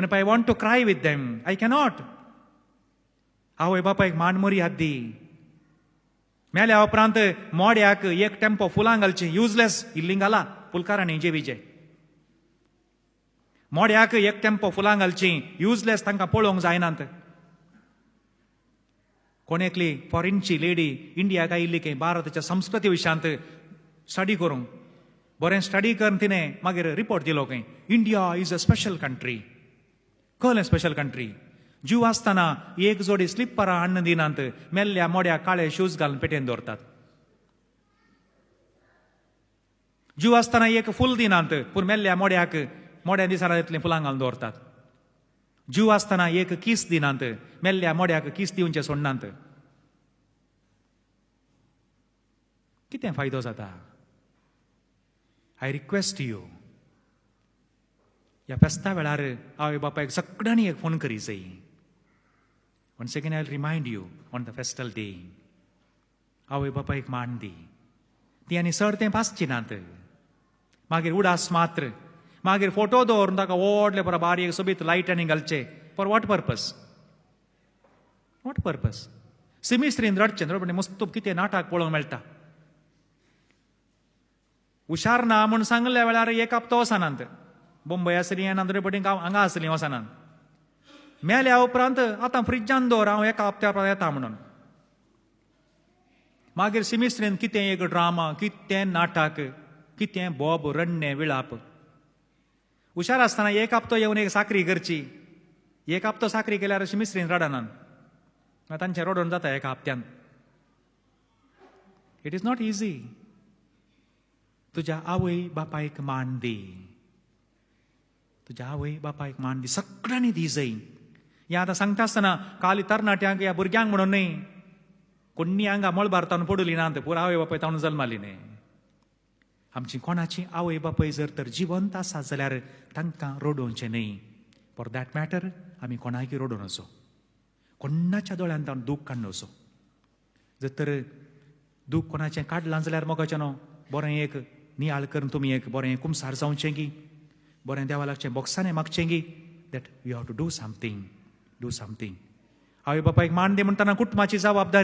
If I want to cry with them, I cannot. आवय बापायक मान मरी हद्दी मेल्या उपरांत मोड्याक एक टेम्पो फुलां घालची युजलेस इल्लिंगाला पुलकारांनी जे विजय मोड्याक एक टेम्पो फुलां घालची युजलेस तांकां पळोवंक जायनात कोणेकली फॉरेनची लेडी इंडियाक आयिल्ली खंय भारताच्या संस्कृती विशयांत स्टडी करूंक बरें स्टडी करून तिणें मागीर रिपोर्ट दिलो खंय India is a special country कसलें स्पेशल कंट्री जीव आसतना एक जोडी स्लिपरां हाडून दिनात मेल्ल्या मोड्या काळे शूज घालून पेटेन दवरतात जीव आसतना एक फूल दिनात पूण मेल्ल्या मोड्या दिसांना इतलें फुलां घालून दवरतात जीव आसतना एक किस दिनात मेल्ल्या मोड्याक किस दिवचें सोडनात कितें फायदो जाता आय रिक्वेस्ट यू ह्या फेस्ता वेळार आवय बापायक सगळ्यांनी एक फोन करी जाय Once again, I'll remind you on the festal day. आवय बापायक मान दी ती आनी चड तें भासची नात मागीर उडास मात्र मागीर फोटो दवरून ताका व्हडले बरो बारीक सोबीत लायटांनी घालचे फॉर वॉट पर्पस सिमिस्त्रीन रडचें म्हणजे मस्त कितें नाटक पळोवंक मेळटा हुशार ना म्हूण सांगल्या वेळार एक हप्तो वचनात बॉम्बय आसली आनी पटीन हांगा आसली वचनात मेल्या उपरांत आतां फ्रिजान दवर हांव एका हप्त्या येता म्हणून मागीर सिमिस्त्रीन कितें एक ड्रामा कितें नाटक कितें बॉब रडणें विळाप हुशार आसतना एक हप्तो येवन एक साखरी करची एक हप्तो साखरी केल्यार सिमिस्त्रीन रडनात तांचें रडोवन जाता एका हप्त्यान इट इज नॉट इजी तुज्या आवय बापायक मान दी तुज्या आवय बापायक मान दी सगळ्यांनी दी जाय हें आतां सांगता आसतना काली तरणाट्यांक ह्या भुरग्यांक म्हणून न्ही कोणी हांगा मळबार तावन पडली नात पुरो आवय बापाय तावन जल्माली न्ही आमची कोणाची आवय बापाय जर तर जिवंत आसा जाल्यार तांकां रडोवचें न्ही फॉर दॅट मॅटर आमी कोणायकी रडोवन वचो कोणाच्या दोळ्यांत तावन दूख काडून वचो जर तर दूख कोणाचें काडलां जाल्यार मोगाचें न्हू बरें एक नियाळ करून तुमी एक बरें कुमसार जावचें गी बरें देवा लागचें बॉक्सांनी मागचें गी that you have to do something आवय बापायक मान दी म्हणटना कुटुंबाची जबाबदारी